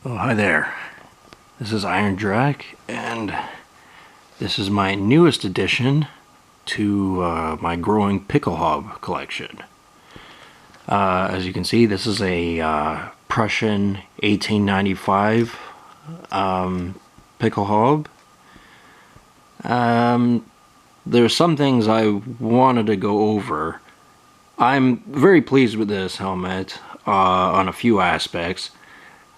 Oh, hi there. This is Iron Drac, and this is my newest addition to my growing Pickelhaube collection. As you can see, this is a Prussian 1895 Pickelhaube. There's some things I wanted to go over. I'm very pleased with this helmet on a few aspects.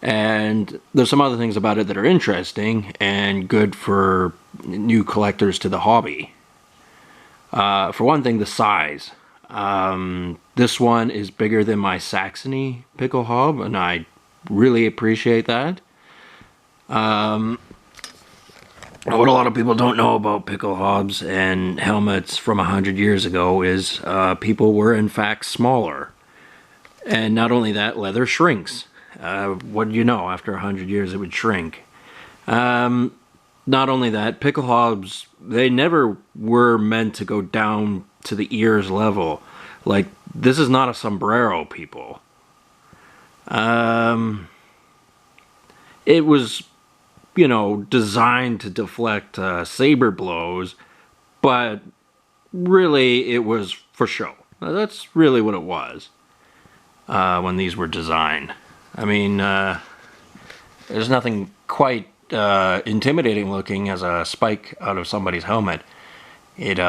And there's some other things about it that are interesting and good for new collectors to the hobby. For one thing, the size. This one is bigger than my Saxony Pickelhaube, and I really appreciate that. What a lot of people don't know about Pickelhaubes and helmets from 100 years ago is people were in fact smaller. And not only that, leather shrinks. What do you know? After 100 years, it would shrink. Not only that, Pickelhaubes, they never were meant to go down to the ears level. Like, this is not a sombrero, people. It was, you know, designed to deflect saber blows, but really it was for show. That's really what it was when these were designed. I mean, there's nothing quite intimidating looking as a spike out of somebody's helmet. It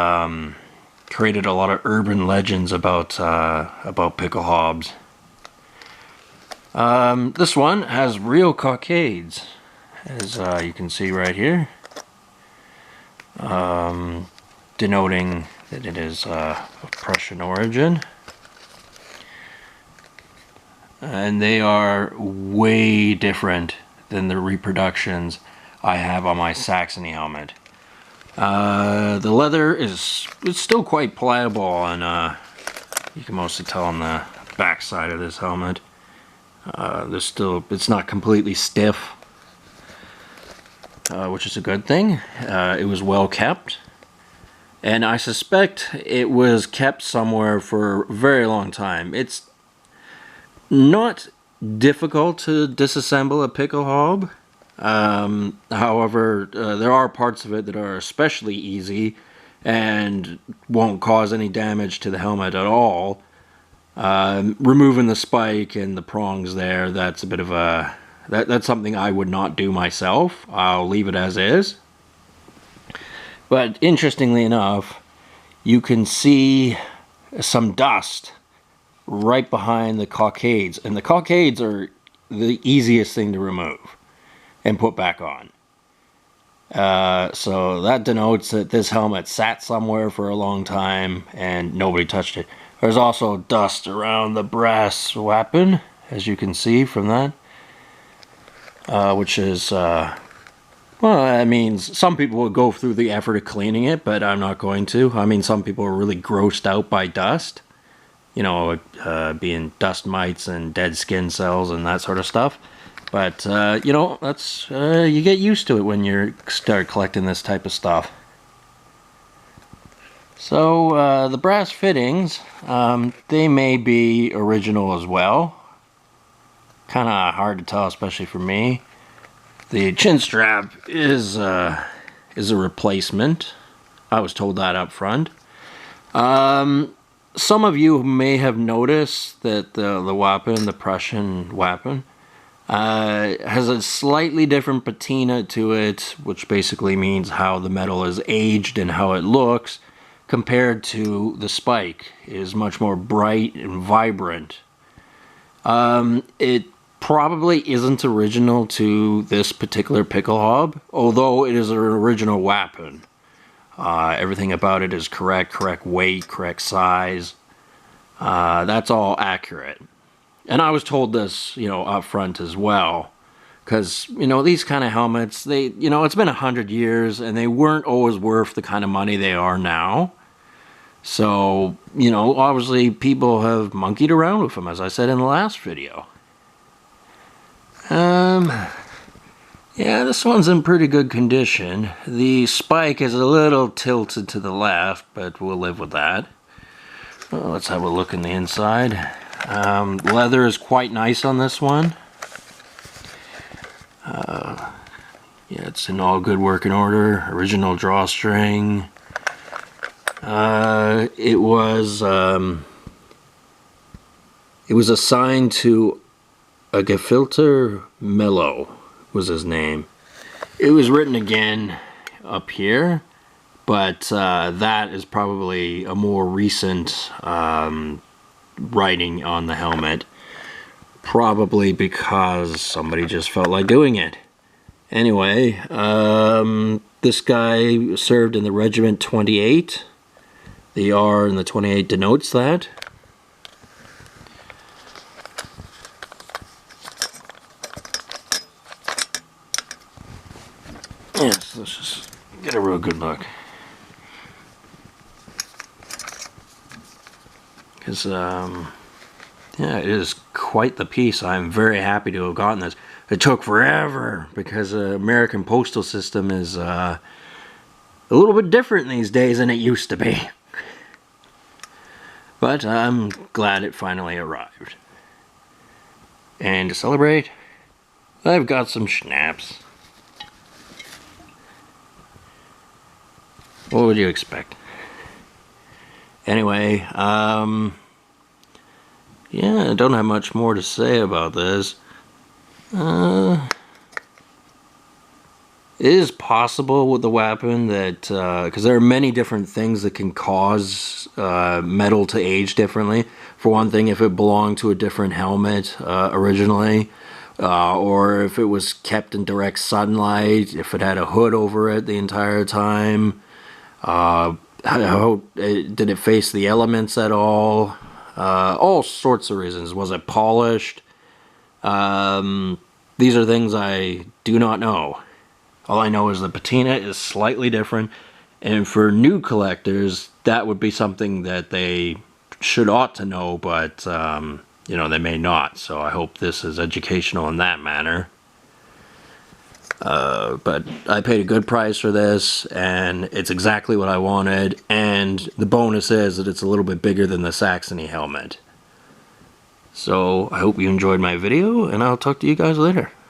created a lot of urban legends about Pickelhaubes. This one has real cockades, as you can see right here, denoting that it is of Prussian origin. And they are way different than the reproductions I have on my Saxony helmet. The leather is still quite pliable, and you can mostly tell on the back side of this helmet. It's not completely stiff, which is a good thing. It was well kept, and I suspect it was kept somewhere for a very long time. It's not difficult to disassemble a Pickelhaube. However, there are parts of it that are especially easy and won't cause any damage to the helmet at all. Removing the spike and the prongs there, that's a bit of a... That's something I would not do myself. I'll leave it as is. But interestingly enough, you can see some dust right behind the cockades, and the cockades are the easiest thing to remove and put back on. So that denotes that this helmet sat somewhere for a long time and nobody touched it. There's also dust around the brass weapon, as you can see from that, which is well, that means some people will go through the effort of cleaning it, but I'm not going to. I mean, some people are really grossed out by dust. You know, being dust mites and dead skin cells and that sort of stuff. But, you know, that's, you get used to it when you start collecting this type of stuff. So, the brass fittings, they may be original as well. Kind of hard to tell, especially for me. The chin strap is a replacement. I was told that up front. Some of you may have noticed that the weapon, the Prussian weapon, has a slightly different patina to it, which basically means how the metal is aged and how it looks, compared to the spike. It is much more bright and vibrant. It probably isn't original to this particular Pickelhaube, although it is an original weapon. Everything about it is correct weight, correct size. That's all accurate. And I was told this, you know, up front as well. Because, you know, these kind of helmets, they, you know, it's been 100 years and they weren't always worth the kind of money they are now. So, you know, obviously people have monkeyed around with them, as I said in the last video. Yeah, this one's in pretty good condition. The spike is a little tilted to the left, but we'll live with that. Well, let's have a look in the inside. Leather is quite nice on this one. Yeah, it's in all good working order. Original drawstring. It was assigned to a Gefilter Mello was his name. It was written again up here, but that is probably a more recent writing on the helmet. Probably because somebody just felt like doing it. Anyway, this guy served in the Regiment 28. The R in the 28 denotes that. Yes, let's just get a real good look. Because, yeah, it is quite the piece. I'm very happy to have gotten this. It took forever because the American postal system is a little bit different these days than it used to be. But I'm glad it finally arrived. And to celebrate, I've got some schnapps. What would you expect? Anyway, yeah, I don't have much more to say about this. It is possible with the weapon that, because there are many different things that can cause metal to age differently. For one thing, if it belonged to a different helmet originally, or if it was kept in direct sunlight, if it had a hood over it the entire time, did it face the elements at all? All sorts of reasons. Was it polished? These are things I do not know. All I know is the patina is slightly different, and for new collectors, that would be something that they ought to know, but you know, they may not. So I hope this is educational in that manner. But I paid a good price for this, and it's exactly what I wanted, and the bonus is that it's a little bit bigger than the Saxony helmet. So I hope you enjoyed my video, and I'll talk to you guys later.